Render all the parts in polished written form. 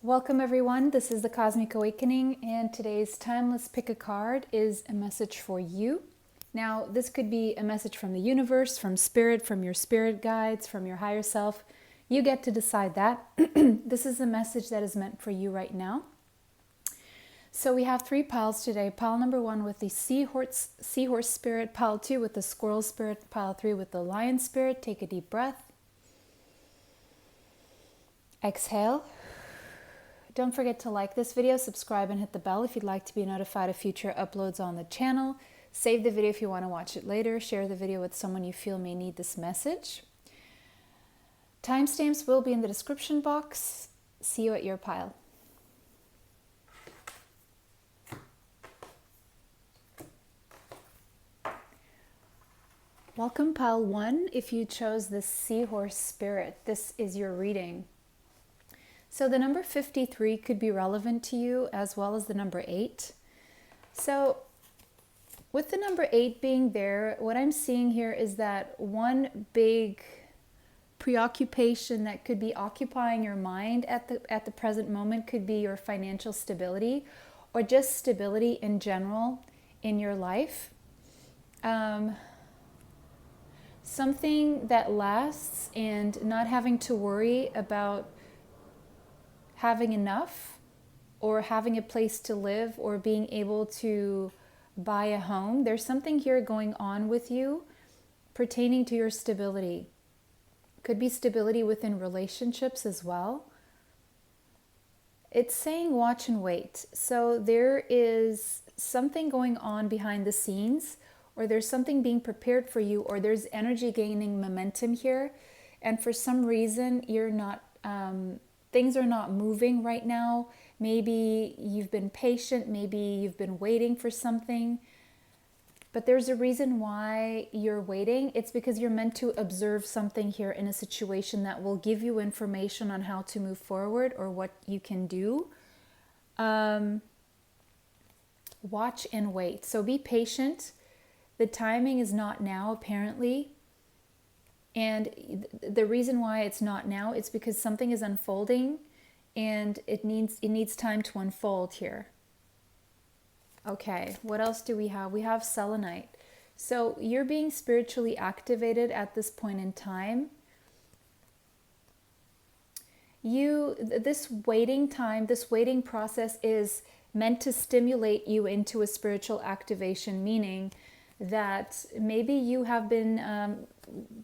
Welcome everyone, this is the Cosmic Awakening, and today's timeless pick a card is a message for you. Now, this could be a message from the universe, from spirit, from your spirit guides, from your higher self. You get to decide that. This is a message that is meant for you right now. So we have three piles today. Pile number 1 with the seahorse spirit, pile 2 with the squirrel spirit, pile 3 with the lion spirit. Take a deep breath. Exhale. Don't forget to like this video, subscribe, and hit the bell if you'd like to be notified of future uploads on the channel. Save the video if you want to watch it later. Share the video with someone you feel may need this message. Timestamps will be in the description box. See you at your pile. Welcome pile 1. If you chose the seahorse spirit, this is your reading. So the number 53 could be relevant to you, as well as the number 8. So with the number 8 being there, what I'm seeing here is that one big preoccupation that could be occupying your mind at the present moment could be your financial stability, or just stability in general in your life. Something that lasts, and not having to worry about having enough, or having a place to live, or being able to buy a home. There's something here going on with you pertaining to your stability. Could be stability within relationships as well. It's saying watch and wait. So there is something going on behind the scenes, or there's something being prepared for you, or there's energy gaining momentum here. And for some reason, you're not, things are not moving right now. Maybe you've been patient, maybe you've been waiting for something, but there's a reason why you're waiting. It's because you're meant to observe something here in a situation that will give you information on how to move forward, or what you can do. Watch and wait. So be patient. The timing is not now, apparently. And the reason why it's not now is because something is unfolding, and it needs time to unfold here. Okay, what else do we have? We have selenite. So you're being spiritually activated at this point in time. This waiting time, this waiting process is meant to stimulate you into a spiritual activation, meaning that maybe you have been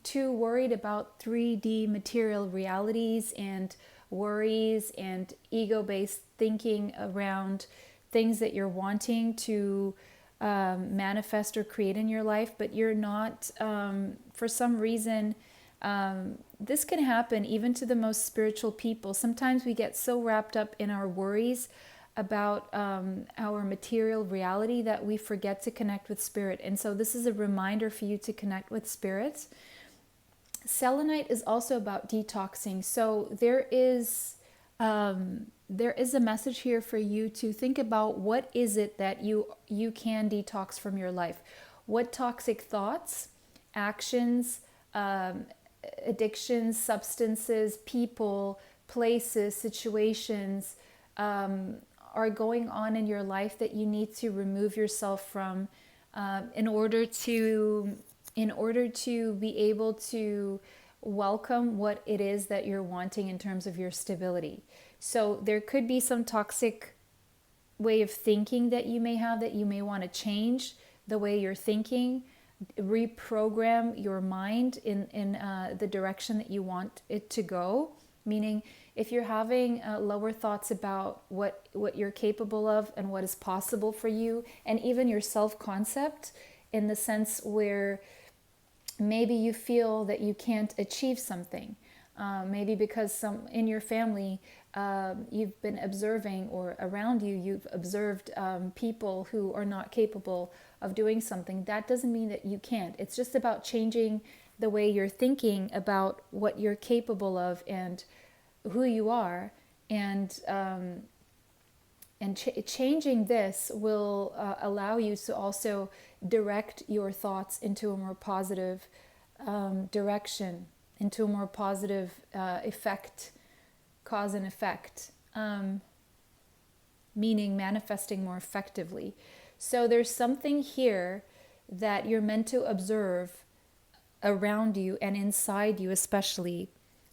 too worried about 3D material realities, and worries and ego-based thinking around things that you're wanting to manifest or create in your life, but you're not, for some reason. This can happen even to the most spiritual people. Sometimes we get so wrapped up in our worries about our material reality that we forget to connect with spirit. And so this is a reminder for you to connect with spirit. Selenite is also about detoxing. So there is a message here for you to think about, what is it that you can detox from your life? What toxic thoughts, actions, addictions, substances, people, places, situations are going on in your life that you need to remove yourself from in order to be able to welcome what it is that you're wanting in terms of your stability. So there could be some toxic way of thinking that you may have, that you may want to change the way you're thinking, reprogram your mind in the direction that you want it to go. Meaning, if you're having lower thoughts about what you're capable of and what is possible for you, and even your self-concept, in the sense where maybe you feel that you can't achieve something, maybe because in your family you've been observing, or around you you've observed people who are not capable of doing something. That doesn't mean that you can't. It's just about changing the way you're thinking about what you're capable of and who you are, and changing this will allow you to also direct your thoughts into a more positive direction, into a more positive effect, cause and effect meaning manifesting more effectively. So there's something here that you're meant to observe around you and inside you, especially.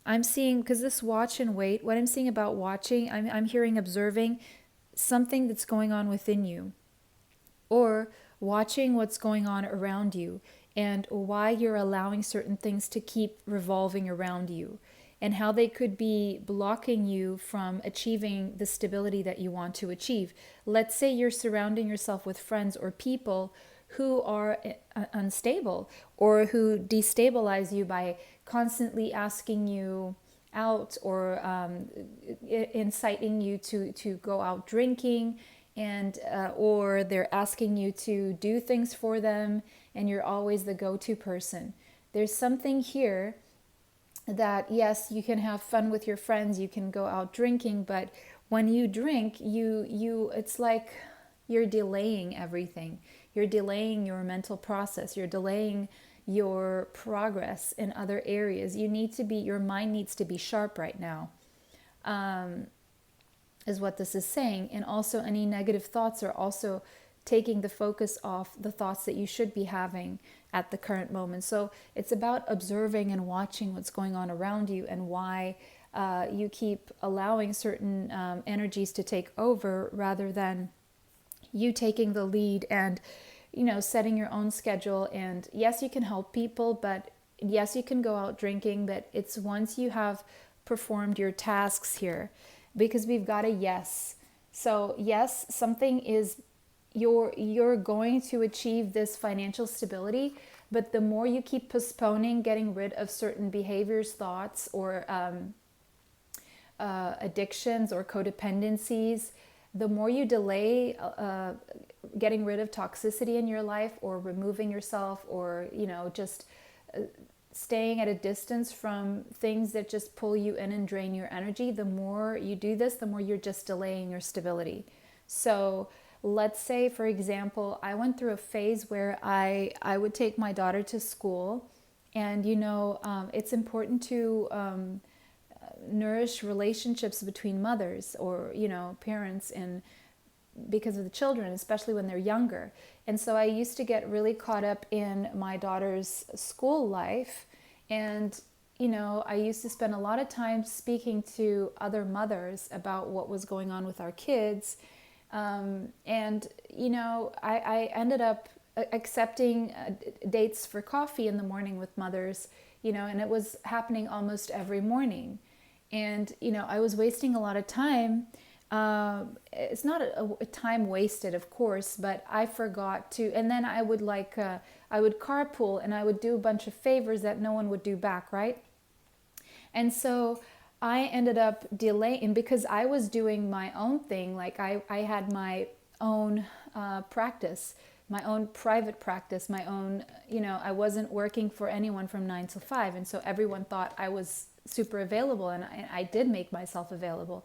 I'm seeing, because this watch and wait, what I'm seeing about watching, I'm hearing observing something that's going on within you, or watching what's going on around you and why you're allowing certain things to keep revolving around you and how they could be blocking you from achieving the stability that you want to achieve. Let's say you're surrounding yourself with friends or people who are unstable or who destabilize you by constantly asking you out or inciting you to go out drinking, and or they're asking you to do things for them and you're always the go-to person. There's something here that, yes, you can have fun with your friends, you can go out drinking, but when you drink, you it's like you're delaying everything. You're delaying your mental process. You're delaying your progress in other areas. Your mind needs to be sharp right now, is what this is saying. And also any negative thoughts are also taking the focus off the thoughts that you should be having at the current moment. So it's about observing and watching what's going on around you and why you keep allowing certain energies to take over rather than you taking the lead and, setting your own schedule. And yes, you can help people, but yes, you can go out drinking, but it's once you have performed your tasks here, because we've got a yes. So yes, something is, you're going to achieve this financial stability, but the more you keep postponing getting rid of certain behaviors, thoughts, or addictions or codependencies, the more you delay getting rid of toxicity in your life or removing yourself or, just staying at a distance from things that just pull you in and drain your energy, the more you do this, the more you're just delaying your stability. So let's say, for example, I went through a phase where I would take my daughter to school, and it's important to nourish relationships between mothers or parents, and because of the children, especially when they're younger. And so I used to get really caught up in my daughter's school life, and I used to spend a lot of time speaking to other mothers about what was going on with our kids. I ended up accepting dates for coffee in the morning with mothers, and it was happening almost every morning. And, I was wasting a lot of time. It's not a time wasted, of course, but I forgot to, and then I would I would carpool and I would do a bunch of favors that no one would do back, right? And so I ended up delaying because I was doing my own thing. Like I had my own practice, my own private practice, my own, I wasn't working for anyone from 9 to 5. And so everyone thought I was super available, and I did make myself available.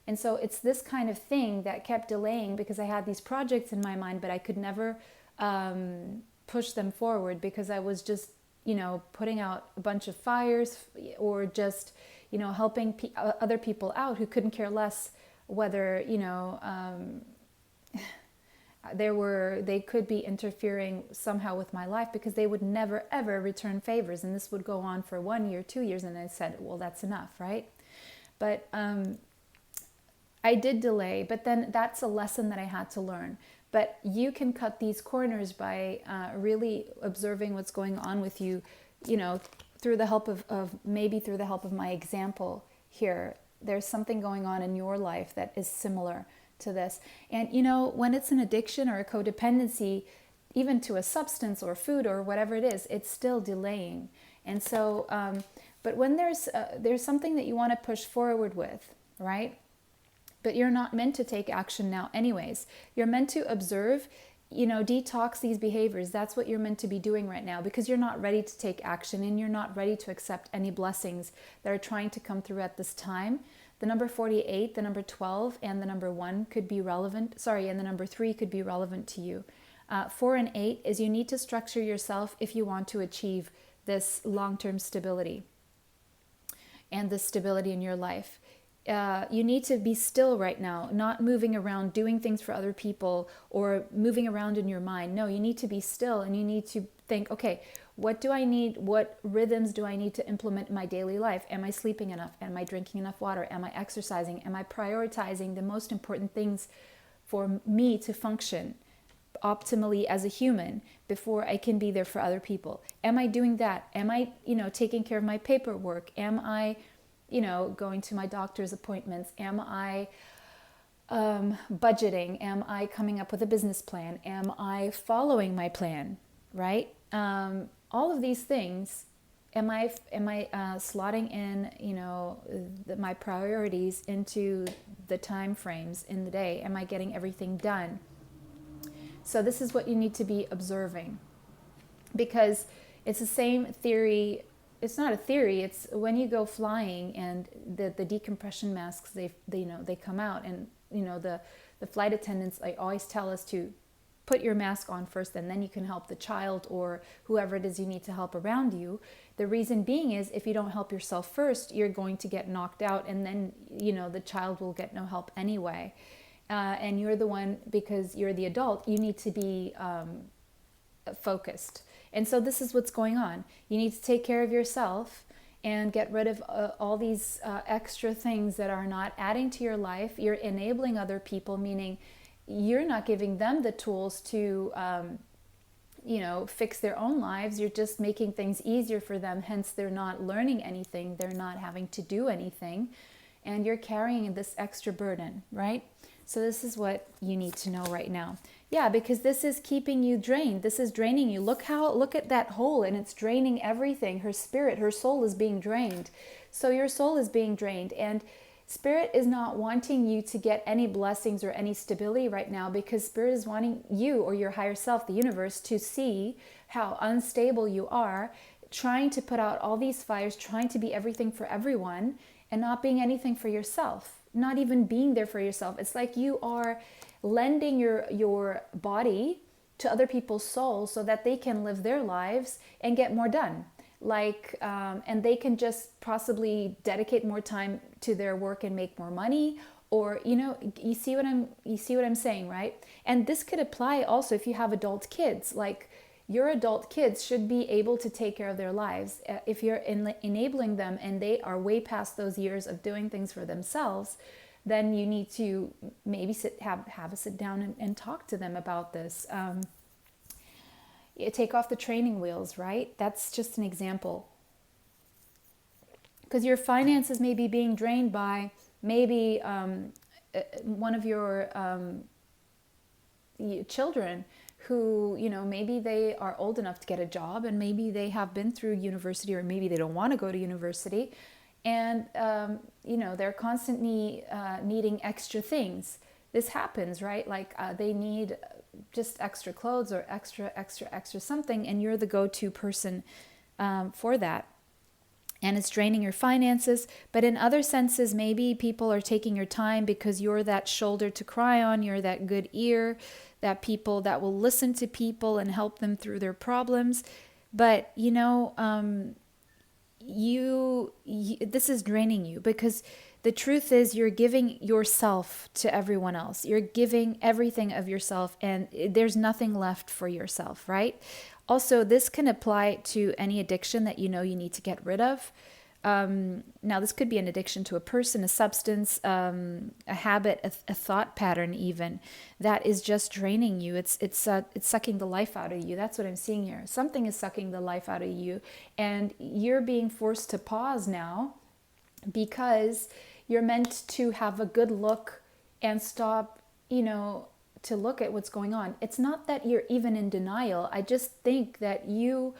And so it's this kind of thing that kept delaying because I had these projects in my mind, but I could never push them forward because I was just, putting out a bunch of fires or just, helping other people out who couldn't care less whether, they could be interfering somehow with my life because they would never ever return favors, and this would go on for 1 year, 2 years, and I said, well, that's enough, right? But I did delay, but then that's a lesson that I had to learn. But you can cut these corners by really observing what's going on with you, through the help of my example here. There's something going on in your life that is similar to this. And when it's an addiction or a codependency, even to a substance or food or whatever it is, it's still delaying. And so, but when there's something that you want to push forward with, right? But you're not meant to take action now anyways. You're meant to observe, detox these behaviors. That's what you're meant to be doing right now, because you're not ready to take action and you're not ready to accept any blessings that are trying to come through at this time. The number 48, the number 12, and the number 1 could be relevant. And the number 3 could be relevant to you. 4 and 8 is you need to structure yourself if you want to achieve this long-term stability and the stability in your life. you need to be still right now, not moving around, doing things for other people or moving around in your mind. No, you need to be still and you need to think, okay, what do I need? What rhythms do I need to implement in my daily life? Am I sleeping enough? Am I drinking enough water? Am I exercising? Am I prioritizing the most important things for me to function optimally as a human before I can be there for other people? Am I doing that? Am I, taking care of my paperwork? Am I, going to my doctor's appointments? Am I budgeting? Am I coming up with a business plan? Am I following my plan? Right? All of these things. Am I slotting in, my priorities into the time frames in the day? Am I getting everything done? So this is what you need to be observing, because it's the same theory. It's not a theory. It's when you go flying and the decompression masks, they come out, and the flight attendants, I always tell us to put your mask on first, and then you can help the child or whoever it is you need to help around you. The reason being is if you don't help yourself first, you're going to get knocked out, and then the child will get no help anyway. And you're the one, because you're the adult, you need to be focused. And so this is what's going on. You need to take care of yourself and get rid of all these extra things that are not adding to your life. You're enabling other people, meaning you're not giving them the tools to, fix their own lives. You're just making things easier for them. Hence, they're not learning anything. They're not having to do anything. And you're carrying this extra burden, right? So this is what you need to know right now. Yeah, because this is keeping you drained. This is draining you. Look at that hole, and it's draining everything. Her spirit, her soul is being drained. So your soul is being drained, and Spirit is not wanting you to get any blessings or any stability right now, because Spirit is wanting you, or your higher self, the universe, to see how unstable you are, trying to put out all these fires, trying to be everything for everyone, and not being anything for yourself. Not even being there for yourself. It's like you are lending your body to other people's souls so that they can live their lives and get more done. And they can just possibly dedicate more time to their work and make more money. Or, you see what I'm saying, right? And this could apply also if you have adult kids. Like, your adult kids should be able to take care of their lives. If you're enabling them and they are way past those years of doing things for themselves, then you need to maybe have a sit down and talk to them about this. You take off the training wheels, right? That's just an example. Because your finances may be being drained by maybe one of your children who, maybe they are old enough to get a job, and maybe they have been through university, or maybe they don't want to go to university, and, they're constantly needing extra things. This happens, right? Like they need just extra clothes or extra something, and you're the go-to person for that. And it's draining your finances. But in other senses, maybe people are taking your time because you're that shoulder to cry on, you're that good ear, that people that will listen to people and help them through their problems. But, this is draining you, because the truth is you're giving yourself to everyone else. You're giving everything of yourself, and there's nothing left for yourself, right? Also, this can apply to any addiction that you need to get rid of. Now, this could be an addiction to a person, a substance, a habit, a thought pattern even, that is just draining you. It's sucking the life out of you. That's what I'm seeing here. Something is sucking the life out of you, and you're being forced to pause now, because you're meant to have a good look and stop, to look at what's going on. It's not that you're even in denial. I just think that you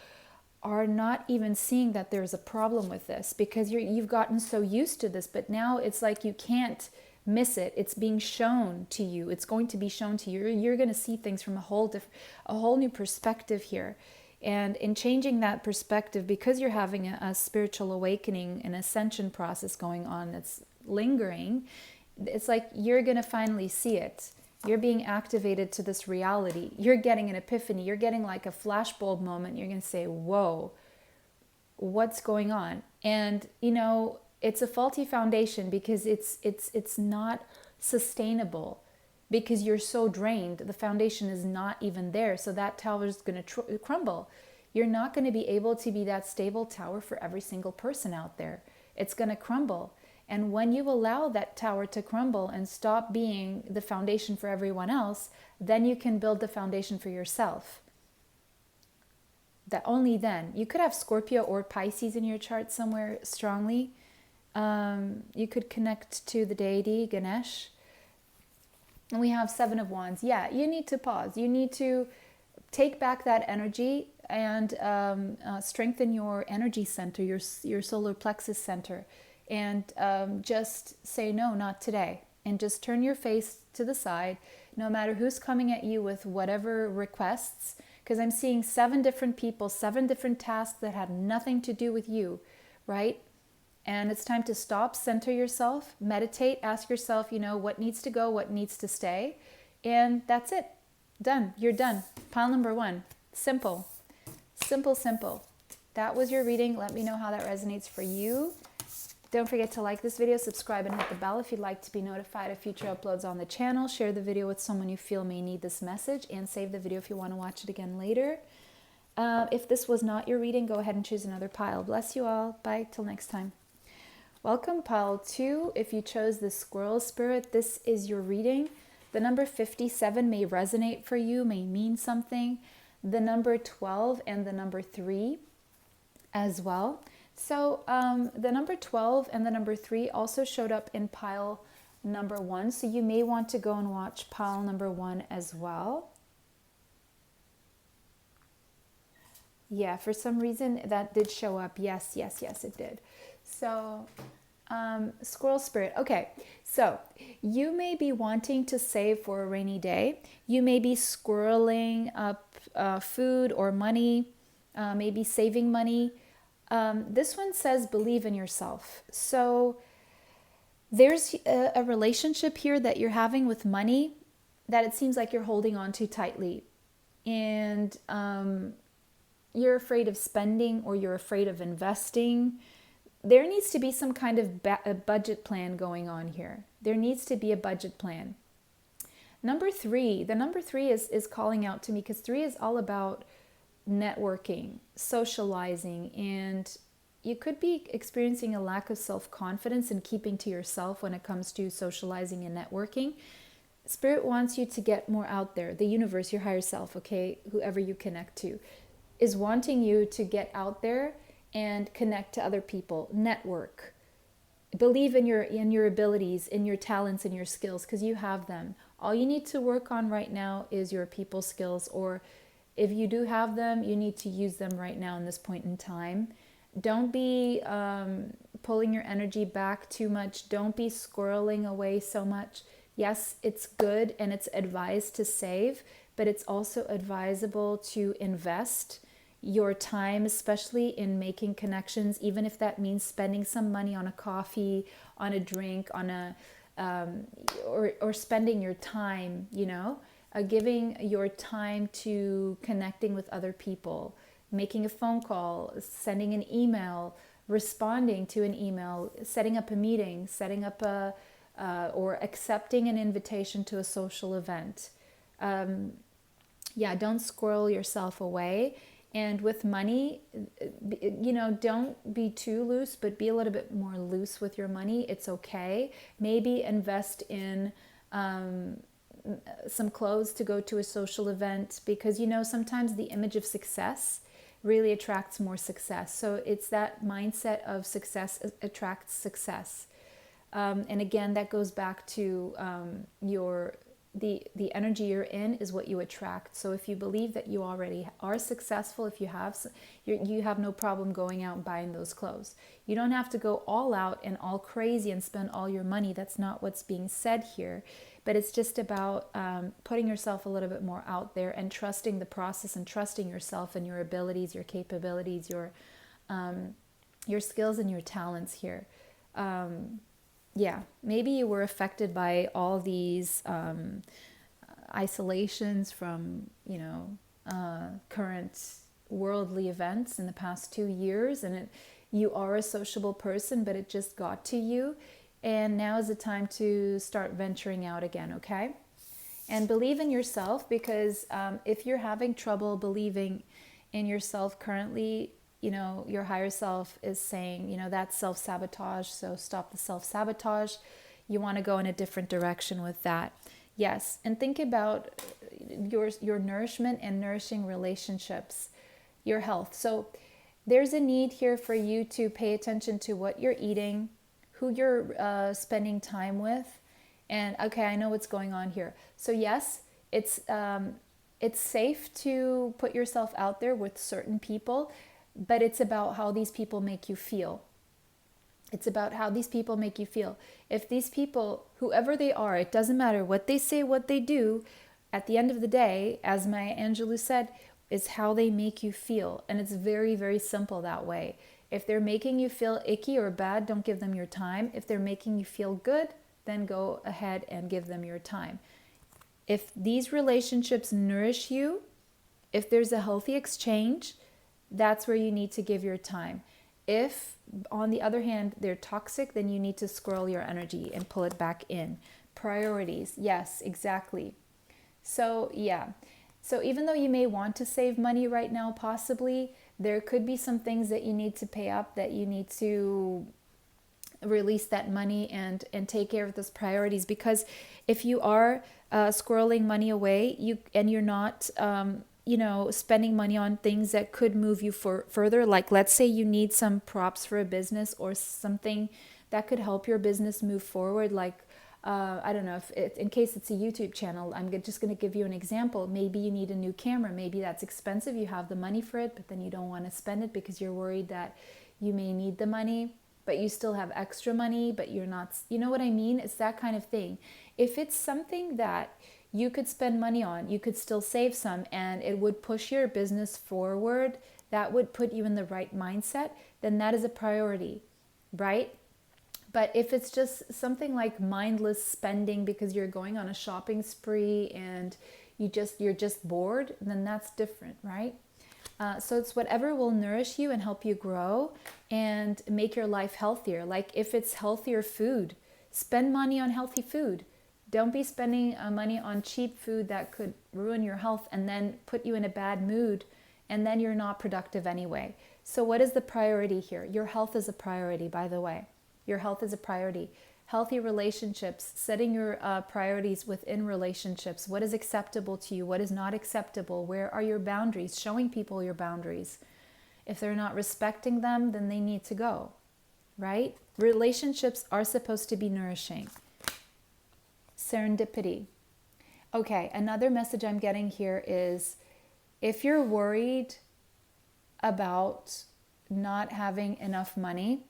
are not even seeing that there's a problem with this, because you've gotten so used to this, but now it's like you can't miss it. It's being shown to you. It's going to be shown to you. You're going to see things from a whole new perspective here. And in changing that perspective, because you're having a spiritual awakening, an ascension process going on that's lingering, it's like you're going to finally see it. You're being activated to this reality. You're getting an epiphany. You're getting like a flashbulb moment. You're going to say, whoa, what's going on? And, It's a faulty foundation because it's not sustainable, because you're so drained. The foundation is not even there, so that tower is going to crumble. You're not going to be able to be that stable tower for every single person out there. It's going to crumble. And when you allow that tower to crumble and stop being the foundation for everyone else, then you can build the foundation for yourself. That only then. You could have Scorpio or Pisces in your chart somewhere strongly. You could connect to the deity Ganesh. And we have Seven of Wands. Yeah, you need to pause. You need to take back that energy and strengthen your energy center, your solar plexus center. And just say, no, not today. And just turn your face to the side, no matter who's coming at you with whatever requests. Because I'm seeing 7 different people, 7 different tasks that had nothing to do with you, right? And it's time to stop, center yourself, meditate, ask yourself, what needs to go, what needs to stay. And that's it. Done. You're done. Pile number 1. Simple. Simple, simple. That was your reading. Let me know how that resonates for you. Don't forget to like this video, subscribe, and hit the bell if you'd like to be notified of future uploads on the channel. Share the video with someone you feel may need this message, and save the video if you want to watch it again later. If this was not your reading, go ahead and choose another pile. Bless you all. Bye. Till next time. Welcome, pile 2. If you chose the squirrel spirit, this is your reading. The number 57 may resonate for you, may mean something. The number 12 and the number 3 as well. So the number 12 and the number 3 also showed up in pile number 1. So you may want to go and watch pile number 1 as well. Yeah, for some reason that did show up. Yes, it did. So squirrel spirit. Okay, so you may be wanting to save for a rainy day. You may be squirreling up food or money, maybe saving money. This one says believe in yourself. So there's a relationship here that you're having with money that it seems like you're holding on to tightly. And you're afraid of spending, or you're afraid of investing. There needs to be some kind of a budget plan going on here. There needs to be a budget plan. Number 3, the number 3 is calling out to me, because 3 is all about networking, socializing, and you could be experiencing a lack of self-confidence and keeping to yourself when it comes to socializing and networking. Spirit wants you to get more out there. The universe, your higher self, okay, whoever you connect to, is wanting you to get out there and connect to other people, network. Believe in your abilities, in your talents, and your skills, because you have them. All you need to work on right now is your people skills, or if you do have them, you need to use them right now in this point in time. Don't be pulling your energy back too much. Don't be squirreling away so much. Yes, it's good and it's advised to save, but it's also advisable to invest your time, especially in making connections, even if that means spending some money on a coffee, on a drink, on a or spending your time, giving your time to connecting with other people, making a phone call, sending an email, responding to an email, setting up a meeting, setting up or accepting an invitation to a social event. Don't squirrel yourself away. And with money, don't be too loose, but be a little bit more loose with your money. It's okay. Maybe invest in some clothes to go to a social event, because sometimes the image of success really attracts more success. So it's that mindset of success attracts success. And again, that goes back to the energy you're in is what you attract. So if you believe that you already are successful, if you have no problem going out and buying those clothes. You don't have to go all out and all crazy and spend all your money. That's not what's being said here. But it's just about putting yourself a little bit more out there and trusting the process and trusting yourself and your abilities, your capabilities, your skills and your talents here. Maybe you were affected by all these isolations from, current worldly events in the past 2 years, and You are a sociable person, but it just got to you. And now is the time to start venturing out again, okay? And believe in yourself, because if you're having trouble believing in yourself currently, your higher self is saying, that's self-sabotage. So stop the self-sabotage. You want to go in a different direction with that. Yes. And think about your nourishment and nourishing relationships, your health. So there's a need here for you to pay attention to what you're eating, who you're spending time with. And okay, I know what's going on here. So yes, it's safe to put yourself out there with certain people, but it's about how these people make you feel. It's about how these people make you feel. If these people, whoever they are, it doesn't matter what they say, what they do, at the end of the day, as Maya Angelou said, is how they make you feel. And it's very, very simple that way. If they're making you feel icky or bad, don't give them your time. If they're making you feel good, then go ahead and give them your time. If these relationships nourish you, if there's a healthy exchange, that's where you need to give your time. If, on the other hand, they're toxic, then you need to squirrel your energy and pull it back in. Priorities, yes, exactly. So, yeah. So even though you may want to save money right now, possibly, there could be some things that you need to pay up, that you need to release that money and take care of those priorities. Because if you are squirreling money away, you're not spending money on things that could move you further, like let's say you need some props for a business or something that could help your business move forward, like I don't know, in case it's a YouTube channel, I'm just going to give you an example. Maybe you need a new camera. Maybe that's expensive. You have the money for it, but then you don't want to spend it because you're worried that you may need the money, but you still have extra money, but you're not, you know what I mean? It's that kind of thing. If it's something that you could spend money on, you could still save some, and it would push your business forward, that would put you in the right mindset, then that is a priority, right? But if it's just something like mindless spending because you're going on a shopping spree and you're just bored, then that's different, right? So it's whatever will nourish you and help you grow and make your life healthier. Like if it's healthier food, spend money on healthy food. Don't be spending money on cheap food that could ruin your health and then put you in a bad mood, and then you're not productive anyway. So what is the priority here? Your health is a priority, by the way. Your health is a priority. Healthy relationships, setting your priorities within relationships. What is acceptable to you? What is not acceptable? Where are your boundaries? Showing people your boundaries. If they're not respecting them, then they need to go, right? Relationships are supposed to be nourishing. Serendipity. Okay, another message I'm getting here is if you're worried about not having enough money,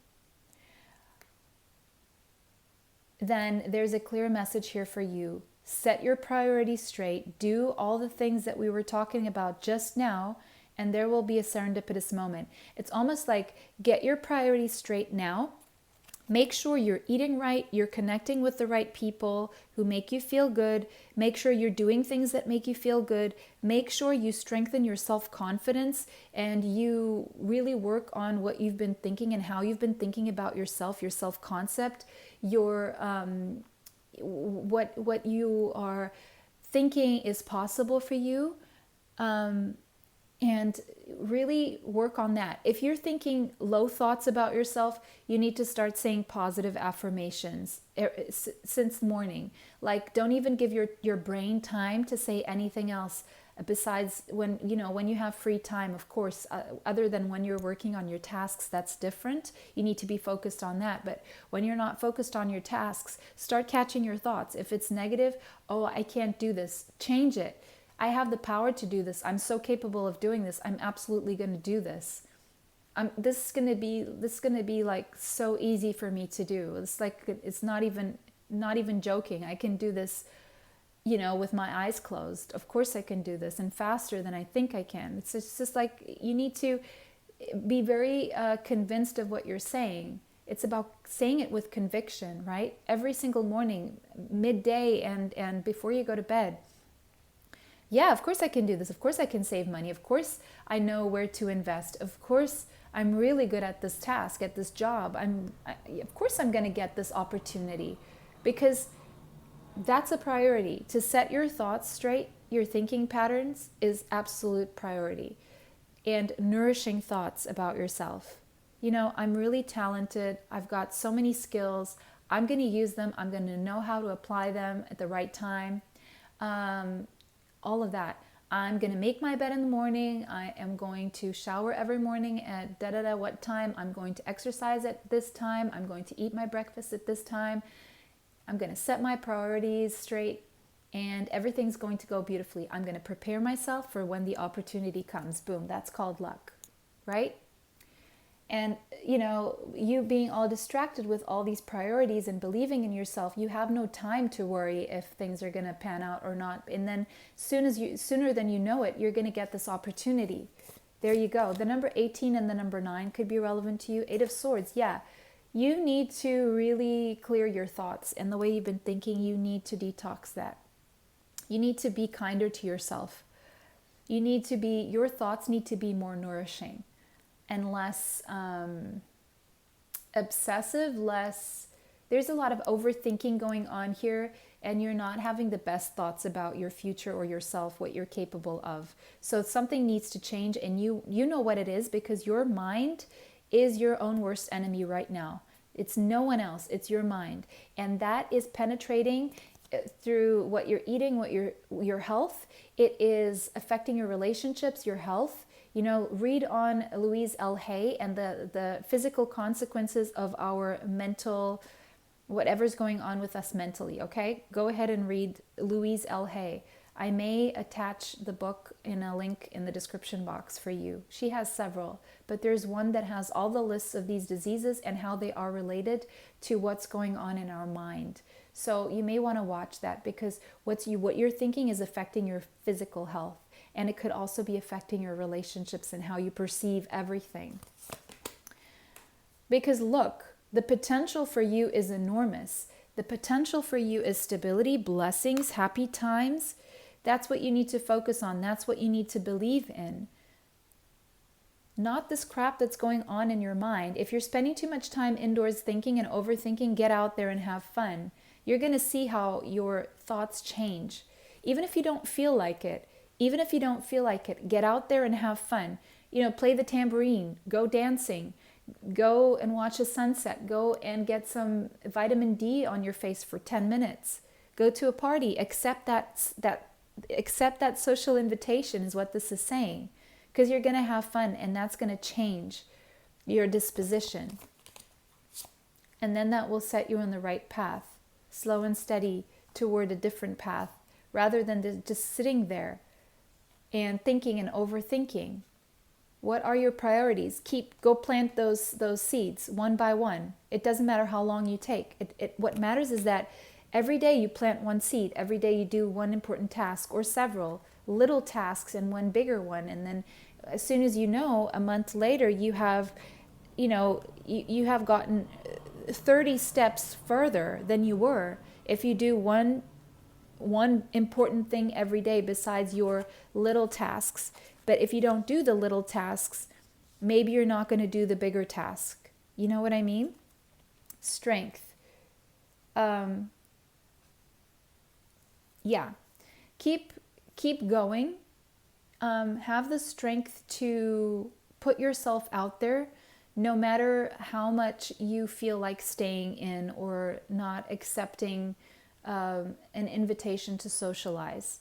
then there's a clear message here for you. Set your priorities straight. Do all the things that we were talking about just now, and there will be a serendipitous moment. It's almost like get your priorities straight now. Make sure you're eating right, you're connecting with the right people who make you feel good. Make sure you're doing things that make you feel good. Make sure you strengthen your self-confidence and you really work on what you've been thinking and how you've been thinking about yourself, your self-concept, your what you are thinking is possible for you. And really work on that. If you're thinking low thoughts about yourself, you need to start saying positive affirmations since morning. Like, don't even give your brain time to say anything else besides when you have free time, of course, other than when you're working on your tasks. That's different. You need to be focused on that. But when you're not focused on your tasks, start catching your thoughts. If it's negative, oh, I can't do this, change it. I have the power to do this. I'm so capable of doing this. I'm absolutely going to do this. This is going to be like so easy for me to do. It's like it's not even joking. I can do this, with my eyes closed. Of course I can do this, and faster than I think I can. It's just like you need to be very convinced of what you're saying. It's about saying it with conviction, right? Every single morning, midday, and before you go to bed. Yeah, of course I can do this. Of course I can save money. Of course I know where to invest. Of course I'm really good at this task, at this job. Of course I'm going to get this opportunity, because that's a priority. To set your thoughts straight, your thinking patterns is absolute priority. And nourishing thoughts about yourself. I'm really talented. I've got so many skills. I'm going to use them. I'm going to know how to apply them at the right time. All of that. I'm going to make my bed in the morning. I am going to shower every morning at what time. I'm going to exercise at this time. I'm going to eat my breakfast at this time. I'm going to set my priorities straight, and everything's going to go beautifully. I'm going to prepare myself for when the opportunity comes. Boom, that's called luck, right? And, you being all distracted with all these priorities and believing in yourself, you have no time to worry if things are going to pan out or not. And then sooner than you know it, you're going to get this opportunity. There you go. The number 18 and the number 9 could be relevant to you. 8 of Swords, yeah. You need to really clear your thoughts, and the way you've been thinking, you need to detox that. You need to be kinder to yourself. Your thoughts need to be more nourishing and less obsessive, there's a lot of overthinking going on here, and you're not having the best thoughts about your future or yourself, what you're capable of. So something needs to change, and you know what it is, because your mind is your own worst enemy right now. It's no one else, it's your mind. And that is penetrating through what you're eating, what your health. It is affecting your relationships, your health. Read on Louise L. Hay and the physical consequences of our mental, whatever's going on with us mentally, okay? Go ahead and read Louise L. Hay. I may attach the book in a link in the description box for you. She has several, but there's one that has all the lists of these diseases and how they are related to what's going on in our mind. So you may want to watch that, because what you're thinking is affecting your physical health. And it could also be affecting your relationships and how you perceive everything. Because look, the potential for you is enormous. The potential for you is stability, blessings, happy times. That's what you need to focus on. That's what you need to believe in. Not this crap that's going on in your mind. If you're spending too much time indoors thinking and overthinking, get out there and have fun. You're going to see how your thoughts change. Even if you don't feel like it, get out there and have fun. Play the tambourine, go dancing, go and watch a sunset, go and get some vitamin D on your face for 10 minutes. Go to a party, accept that social invitation is what this is saying, because you're going to have fun, and that's going to change your disposition. And then that will set you on the right path, slow and steady toward a different path, rather than just sitting there and thinking and overthinking. What are your priorities? Go plant those seeds one by one. It doesn't matter how long you take. What matters is that every day you plant one seed. Every day you do one important task, or several little tasks and one bigger one. And then as soon as a month later, you have gotten 30 steps further than you were if you do one important thing every day besides your little tasks. But if you don't do the little tasks, maybe you're not going to do the bigger task. You know what I mean? Strength. Yeah. Keep going. Have the strength to put yourself out there, no matter how much you feel like staying in or not accepting an invitation to socialize.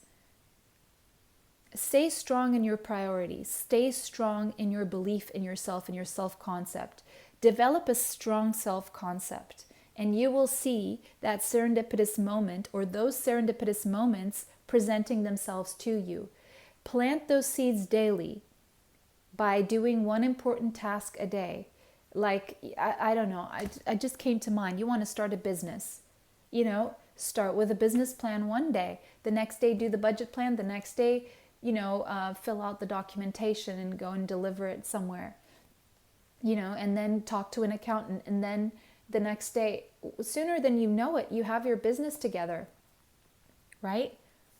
Stay strong in your priorities. Stay strong in your belief in yourself and your self-concept. Develop a strong self-concept, and you will see that serendipitous moment, or those serendipitous moments, presenting themselves to you. Plant those seeds daily by doing one important task a day. Like, I don't know, I just came to mind. You want to start a business. Start with a business plan one day. The next day, do the budget plan. The next day, fill out the documentation and go and deliver it somewhere. And then talk to an accountant. And then the next day, sooner than you know it, you have your business together, right?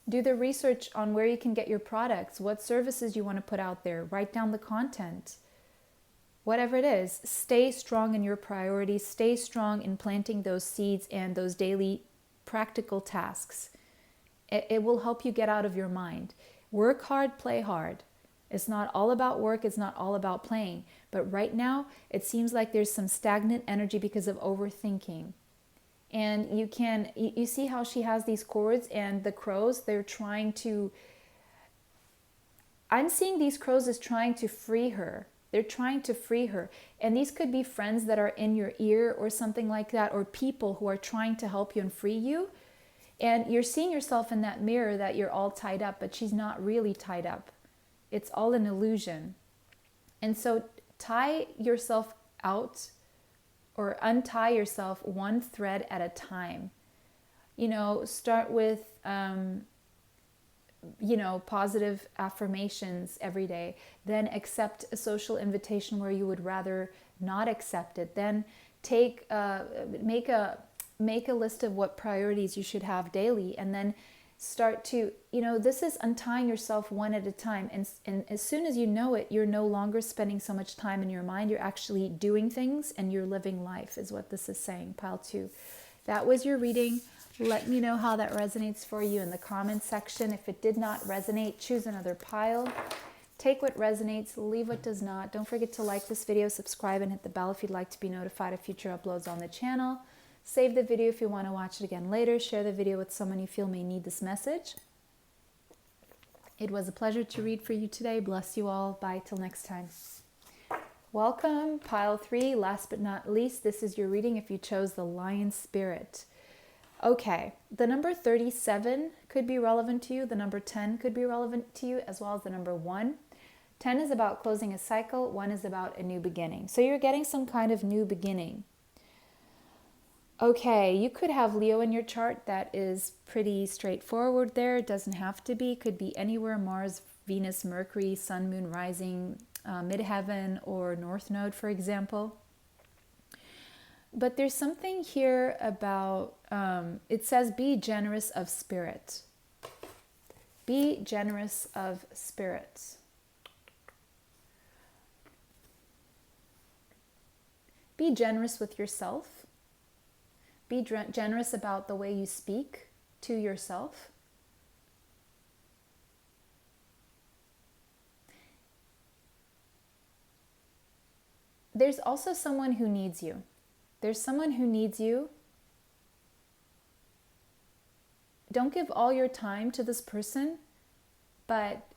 Do the research on where you can get your products, what services you want to put out there, write down the content. Whatever it is, stay strong in your priorities, stay strong in planting those seeds and those daily practical tasks. It will help you get out of your mind. Work hard, play hard. It's not all about work, it's not all about playing. But right now, it seems like there's some stagnant energy because of overthinking. And you see how she has these cords and the crows, I'm seeing these crows as trying to free her. They're trying to free her. And these could be friends that are in your ear or something like that, or people who are trying to help you and free you. And you're seeing yourself in that mirror that you're all tied up, but she's not really tied up. It's all an illusion. And so tie yourself out or untie yourself one thread at a time. Start with, positive affirmations every day. Then accept a social invitation where you would rather not accept it. Then make a list of what priorities you should have daily, and then start to, this is untying yourself one at a time. And as soon as you know it, you're no longer spending so much time in your mind. You're actually doing things and you're living life, is what this is saying, pile 2. That was your reading. Let me know how that resonates for you in the comments section. If it did not resonate, choose another pile. Take what resonates, leave what does not. Don't forget to like this video, subscribe, and hit the bell if you'd like to be notified of future uploads on the channel. Save the video if you want to watch it again later. Share the video with someone you feel may need this message. It was a pleasure to read for you today. Bless you all. Bye till next time. Welcome, pile 3. Last but not least, this is your reading if you chose the Lion Spirit. Okay, the number 37 could be relevant to you. The number 10 could be relevant to you, as well as the number 1. 10 is about closing a cycle. 1 is about a new beginning. So you're getting some kind of new beginning. Okay, you could have Leo in your chart. That is pretty straightforward there. It doesn't have to be. Could be anywhere: Mars, Venus, Mercury, Sun, Moon, Rising, Midheaven, or North Node, for example. But there's something here about, it says be generous of spirit. Be generous of spirit. Be generous with yourself. Be generous about the way you speak to yourself. There's also someone who needs you. There's someone who needs you. Don't give all your time to this person, but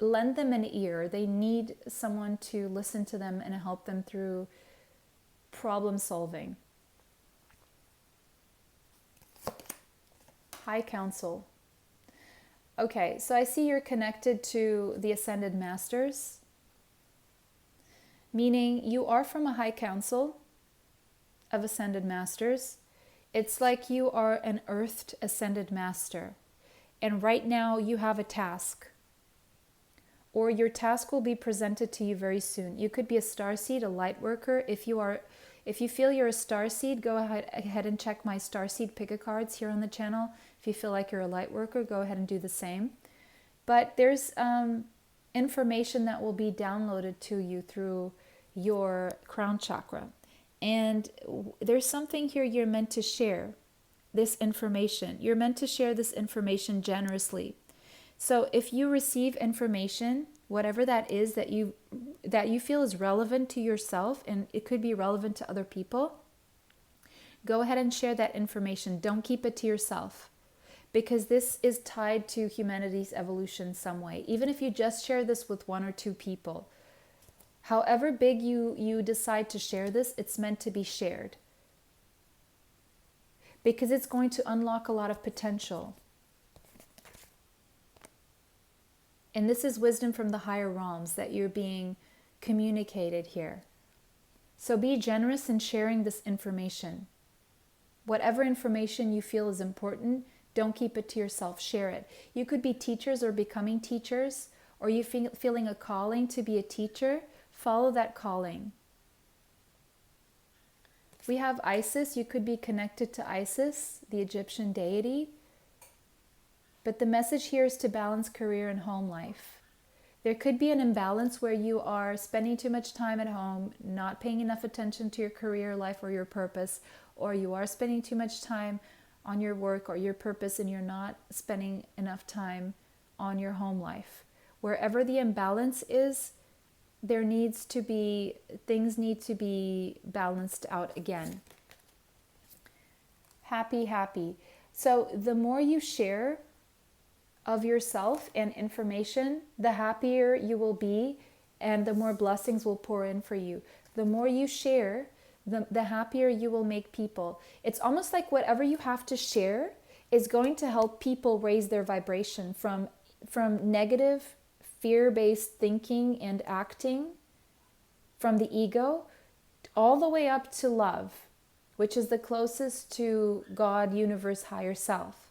lend them an ear. They need someone to listen to them and help them through problem solving. High Council. Okay, so I see you're connected to the Ascended Masters, meaning you are from a High Council of Ascended Masters. It's like you are an earthed Ascended Master, and right now you have a task, or your task will be presented to you very soon. You could be a starseed, a light worker. If you feel you're a starseed, go ahead and check my starseed pickacards here on the channel. If you feel like you're a light worker, go ahead and do the same. But there's information that will be downloaded to you through your crown chakra. And there's something here you're meant to share, this information. You're meant to share this information generously. So if you receive information, whatever that is that you feel is relevant to yourself, and it could be relevant to other people, go ahead and share that information. Don't keep it to yourself, because this is tied to humanity's evolution some way. Even if you just share this with 1 or 2 people, however big you decide to share this, it's meant to be shared, because it's going to unlock a lot of potential. And this is wisdom from the higher realms that you're being communicated here. So be generous in sharing this information. Whatever information you feel is important, don't keep it to yourself, share it. You could be teachers or becoming teachers, or you feeling a calling to be a teacher, follow that calling. We have Isis. You could be connected to Isis, the Egyptian deity. But the message here is to balance career and home life. There could be an imbalance where you are spending too much time at home, not paying enough attention to your career life or your purpose, or you are spending too much time on your work or your purpose and you're not spending enough time on your home life. Wherever the imbalance is, things need to be balanced out again. Happy. So the more you share of yourself and information, the happier you will be and the more blessings will pour in for you. The more you share, the happier you will make people. It's almost like whatever you have to share is going to help people raise their vibration from negative, fear-based thinking and acting, from the ego, all the way up to love, which is the closest to God, universe, higher self.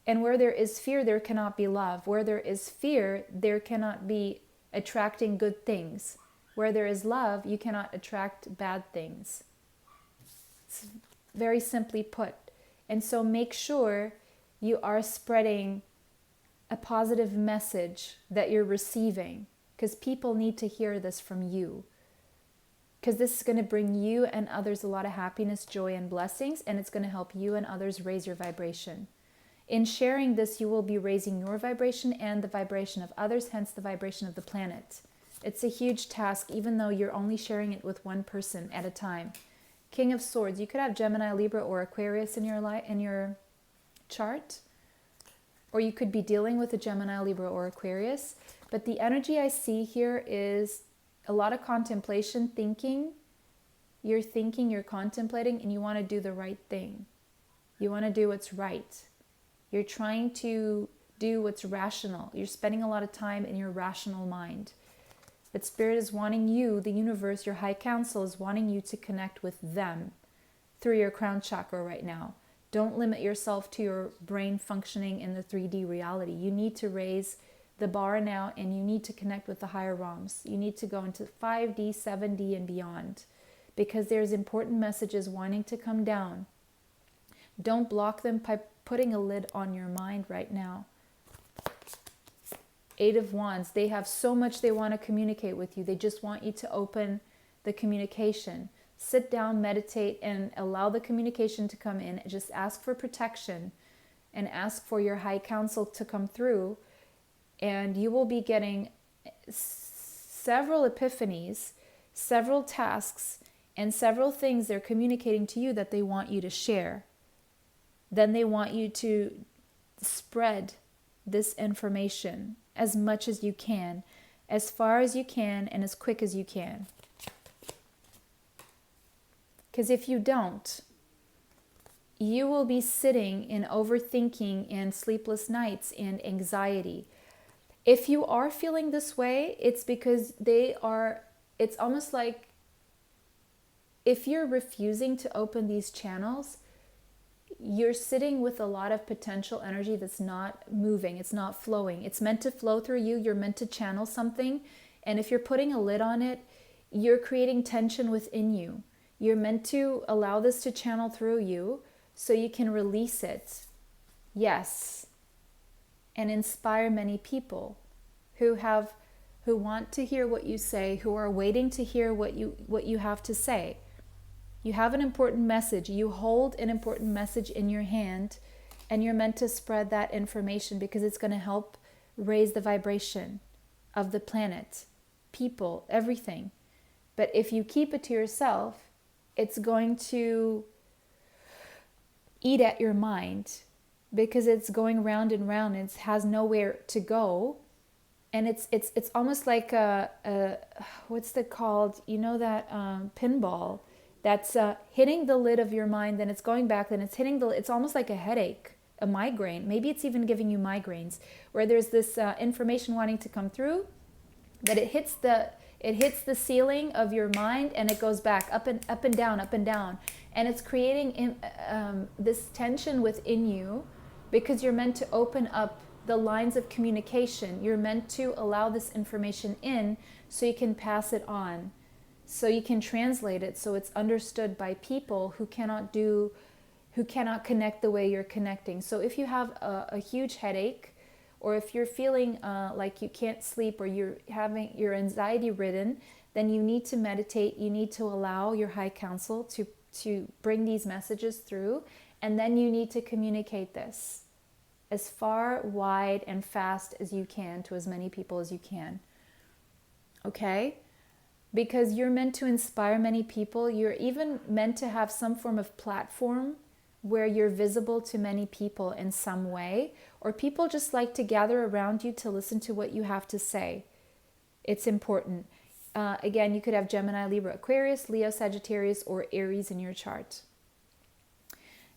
And where there is fear, there cannot be love. Where there is fear, there cannot be attracting good things. Where there is love, you cannot attract bad things. It's very simply put. And so make sure you are spreading a positive message that you're receiving, because people need to hear this from you. Because this is going to bring you and others a lot of happiness, joy, and blessings, and it's going to help you and others raise your vibration. In sharing this, you will be raising your vibration and the vibration of others, hence the vibration of the planet. It's a huge task, even though you're only sharing it with one person at a time. King of Swords, you could have Gemini, Libra, or Aquarius in your chart, or you could be dealing with a Gemini, Libra, or Aquarius. But the energy I see here is a lot of contemplation, thinking. You're thinking, you're contemplating, and you want to do the right thing. You want to do what's right. You're trying to do what's rational. You're spending a lot of time in your rational mind. But Spirit is wanting you, the universe, your high council is wanting you to connect with them through your crown chakra right now. Don't limit yourself to your brain functioning in the 3D reality. You need to raise the bar now, and you need to connect with the higher realms. You need to go into 5D, 7D, and beyond, because there's important messages wanting to come down. Don't block them by putting a lid on your mind right now. 8 of Wands, they have so much they want to communicate with you. They just want you to open the communication. Sit down, meditate, and allow the communication to come in. Just ask for protection and ask for your high council to come through, and you will be getting several epiphanies, several tasks, and several things they're communicating to you that they want you to share. Then they want you to spread this information as much as you can, as far as you can, and as quick as you can. Because if you don't, you will be sitting in overthinking and sleepless nights and anxiety. If you are feeling this way, it's because it's almost like if you're refusing to open these channels, you're sitting with a lot of potential energy that's not moving, it's not flowing. It's meant to flow through you, you're meant to channel something, and if you're putting a lid on it, you're creating tension within you. You're meant to allow this to channel through you so you can release it. Yes. And inspire many people who want to hear what you say, who are waiting to hear what you have to say. You have an important message. You hold an important message in your hand, and you're meant to spread that information because it's going to help raise the vibration of the planet, people, everything. But if you keep it to yourself, it's going to eat at your mind because it's going round and round and it has nowhere to go. And it's almost like what's it called? You know that pinball that's hitting the lid of your mind, then it's going back, then it's hitting it's almost like a headache, a migraine. Maybe it's even giving you migraines, where there's this information wanting to come through, that it hits the ceiling of your mind and it goes back up and down, and it's creating this tension within you because you're meant to open up the lines of communication. You're meant to allow this information in so you can pass it on, so you can translate it so it's understood by people who who cannot connect the way you're connecting. So if you have a huge headache, or if you're feeling like you can't sleep, or you're anxiety ridden, then you need to meditate. You need to allow your high council to bring these messages through, and then you need to communicate this as far, wide, and fast as you can to as many people as you can. Okay? Because you're meant to inspire many people. You're even meant to have some form of platform where you're visible to many people in some way, or people just like to gather around you to listen to what you have to say. It's important. Again, you could have Gemini, Libra, Aquarius, Leo, Sagittarius, or Aries in your chart.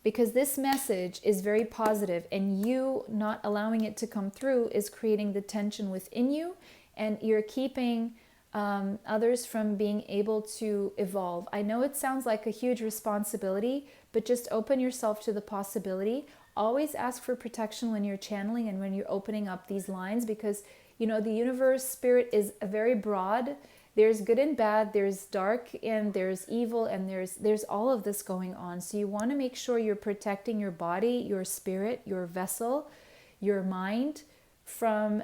Because this message is very positive, and you not allowing it to come through is creating the tension within you, and you're keeping others from being able to evolve. I know it sounds like a huge responsibility, but just open yourself to the possibility. Always ask for protection when you're channeling and when you're opening up these lines, because the universe, spirit is very broad. There's good and bad, there's dark and there's evil, and there's all of this going on. So you want to make sure you're protecting your body, your spirit, your vessel, your mind from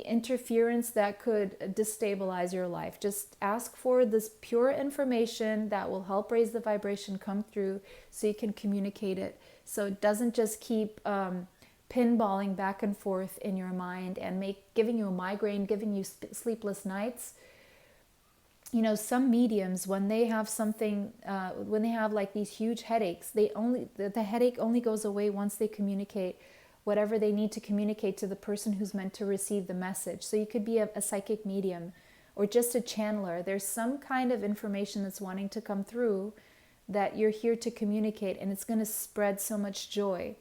interference that could destabilize your life. Just ask for this pure information that will help raise the vibration come through, so you can communicate it, so it doesn't just keep pinballing back and forth in your mind and giving you a migraine, giving you sleepless nights. Some mediums, when they have something, when they have like these huge headaches, the headache only goes away once they communicate whatever they need to communicate to the person who's meant to receive the message. So you could be a psychic medium or just a channeler. There's some kind of information that's wanting to come through that you're here to communicate, and it's going to spread so much joy.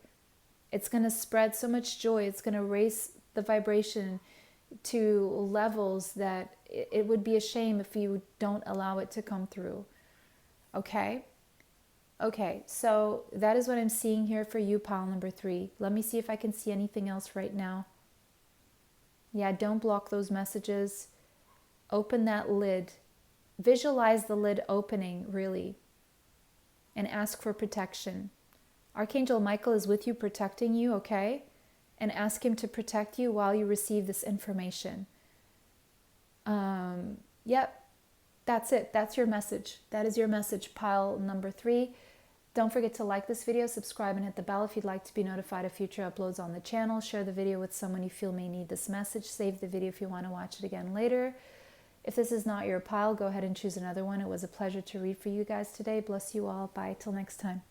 It's going to spread so much joy. It's going to raise the vibration to levels that it would be a shame if you don't allow it to come through. Okay, so that is what I'm seeing here for you, pile number 3. Let me see if I can see anything else right now. Yeah, don't block those messages. Open that lid. Visualize the lid opening, really, and ask for protection. Archangel Michael is with you, protecting you, okay? And ask him to protect you while you receive this information. Yep, that's it. That's your message. That is your message, pile number 3. Don't forget to like this video, subscribe, and hit the bell if you'd like to be notified of future uploads on the channel. Share the video with someone you feel may need this message. Save the video if you want to watch it again later. If this is not your pile, go ahead and choose another one. It was a pleasure to read for you guys today. Bless you all. Bye. Till next time.